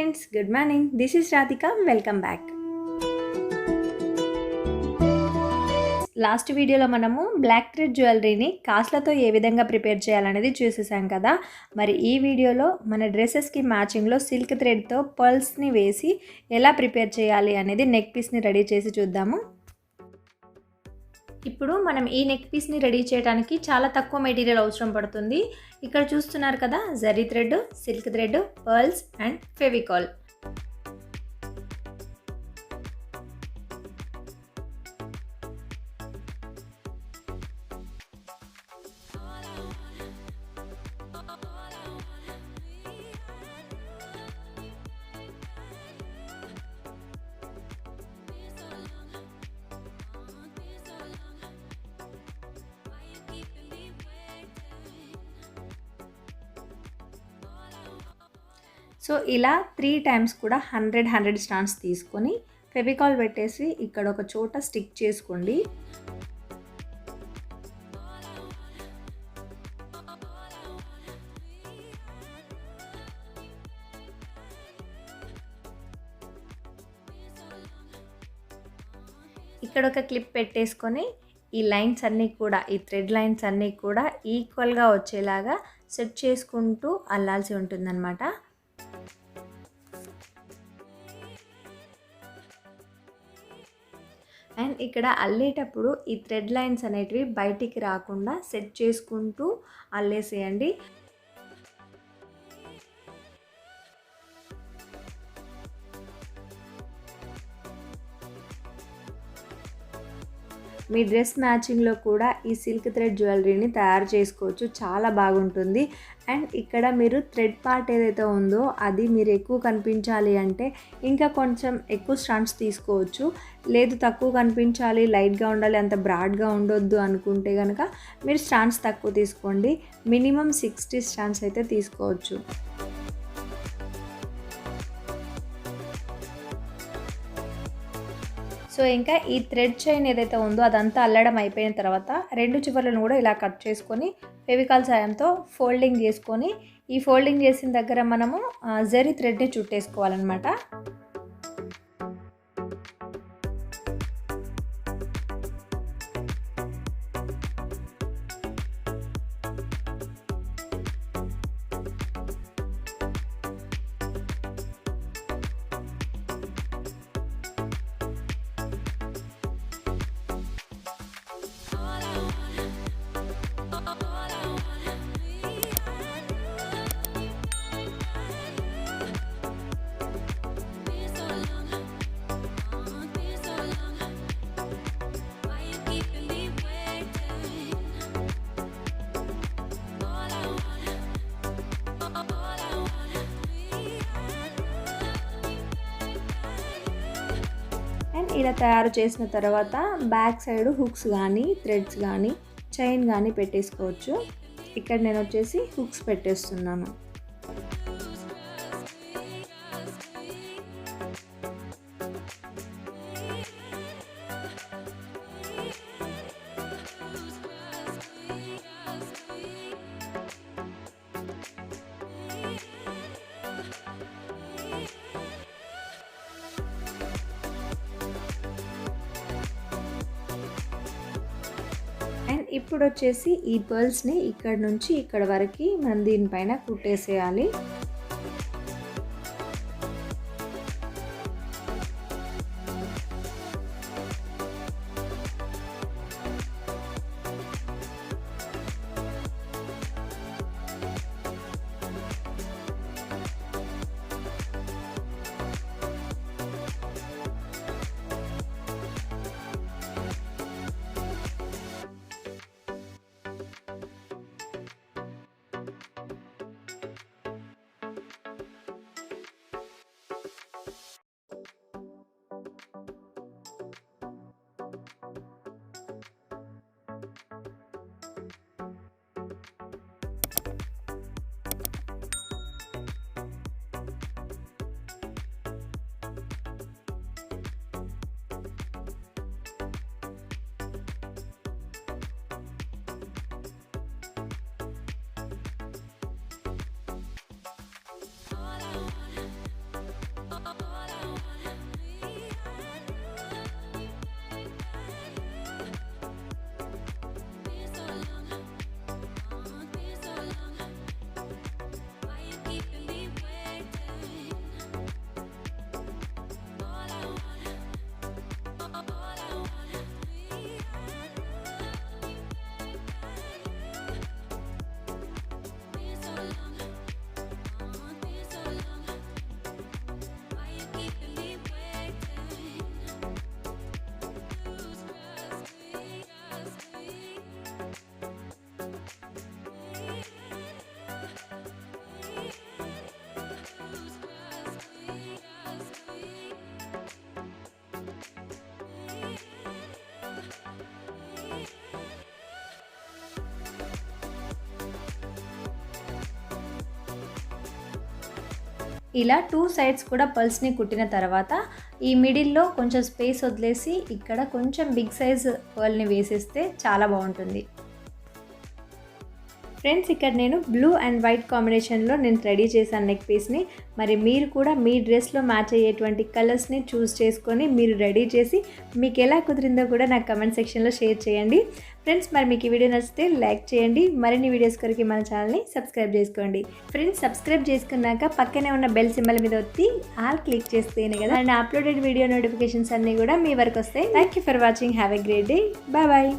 Friends, good morning. This is Radhika. Welcome back. Last వీడియోలో మనము black thread జ్యువెలరీని కాస్ట్లతో ఏ విధంగా prepare చేయాలనేది చూసేసాం కదా. మరి ఈ వీడియోలో మన డ్రెస్సెస్కి మ్యాచింగ్లో సిల్క్ థ్రెడ్తో పర్ల్స్ని వేసి ఎలా ప్రిపేర్ చేయాలి అనేది నెక్ పీస్ని రెడీ చేసి చూద్దాము. ఇప్పుడు మనం ఈ నెక్ పీస్ని రెడీ చేయడానికి చాలా తక్కువ మెటీరియల్ అవసరం పడుతుంది. ఇక్కడ చూస్తున్నారు కదా, zari thread, silk thread, pearls and Fevicol. So ఇలా 3 టైమ్స్ కూడా 100 స్టాండ్స్ తీసుకొని ఫెవికాల్ పెట్టేసి ఇక్కడ ఒక చోట స్టిక్ చేసుకోండి. ఇక్కడ ఒక క్లిప్ పెట్టేసుకొని ఈ లైన్స్ అన్నీ కూడా, ఈ థ్రెడ్ లైన్స్ అన్నీ కూడా ఈక్వల్గా వచ్చేలాగా సెట్ చేసుకుంటూ అల్లాల్సి ఉంటుందన్నమాట. అండ్ ఇక్కడ అల్లేటప్పుడు ఈ థ్రెడ్ లైన్స్ అనేటివి బయటికి రాకుండా సెట్ చేసుకుంటూ అల్లేసేయండి. మీ డ్రెస్ మ్యాచింగ్లో కూడా ఈ సిల్క్ థ్రెడ్ జ్యువెలరీని తయారు చేసుకోవచ్చు, చాలా బాగుంటుంది. అండ్ ఇక్కడ మీరు థ్రెడ్ పార్ట్ ఏదైతే ఉందో అది మీరు ఎక్కువ కనిపించాలి అంటే ఇంకా కొంచెం ఎక్కువ స్టాండ్స్ తీసుకోవచ్చు. లేదు తక్కువ కనిపించాలి, లైట్గా ఉండాలి, అంత బ్రాడ్గా ఉండొద్దు అనుకుంటే కనుక మీరు స్టాండ్స్ తక్కువ తీసుకోండి. మినిమం 60 స్టాండ్స్ అయితే తీసుకోవచ్చు. సో ఇంకా ఈ థ్రెడ్ చైన్ ఏదైతే ఉందో అదంతా అల్లడం అయిపోయిన తర్వాత 2 చివర్లను కూడా ఇలా కట్ చేసుకొని ఫెవికాల్ సాయంతో ఫోల్డింగ్ చేసుకొని ఈ ఫోల్డింగ్ చేసిన దగ్గర మనము జరీ థ్రెడ్ని చుట్టేసుకోవాలన్నమాట. ఇలా తయారు చేసిన తర్వాత బ్యాక్ సైడ్ హుక్స్ కానీ థ్రెడ్స్ కానీ చైన్ కానీ పెట్టేసుకోవచ్చు. ఇక్కడ నేను వచ్చేసి హుక్స్ పెట్టేస్తున్నాను. అండ్ ఇప్పుడు వచ్చేసి ఈ పర్ల్స్ని ఇక్కడ నుంచి ఇక్కడ వరకు మనం దీనిపైన కుట్టేసేయాలి. ఇలా 2 సైడ్స్ కూడా పర్ల్స్ని కుట్టిన తర్వాత ఈ మిడిల్లో కొంచెం స్పేస్ వదిలేసి ఇక్కడ కొంచెం బిగ్ సైజ్ పర్ల్ని వేసేస్తే చాలా బాగుంటుంది. ఫ్రెండ్స్, ఇక్కడ నేను బ్లూ అండ్ వైట్ కాంబినేషన్లో నేను రెడీ చేశాను నెక్ పీస్ని. మరి మీరు కూడా మీ డ్రెస్లో మ్యాచ్ అయ్యేటువంటి కలర్స్ని చూస్ చేసుకొని మీరు రెడీ చేసి మీకు ఎలా కుదిరిందో కూడా నాకు కమెంట్ సెక్షన్లో షేర్ చేయండి. ఫ్రెండ్స్, మరి మీకు ఈ వీడియో నచ్చితే లైక్ చేయండి. మరిన్ని వీడియోస్ కొరకు మన ఛానల్ని సబ్స్క్రైబ్ చేసుకోండి. ఫ్రెండ్స్, సబ్స్క్రైబ్ చేసుకున్నాక పక్కనే ఉన్న బెల్ సింబల్ మీద ఒత్తి ఆల్ క్లిక్ చేస్తేనే కదా అండ్ అప్లోడెడ్ వీడియో నోటిఫికేషన్స్ అన్నీ కూడా మీ వరకు వస్తాయి. Thank you for watching. Have a great day. Bye bye.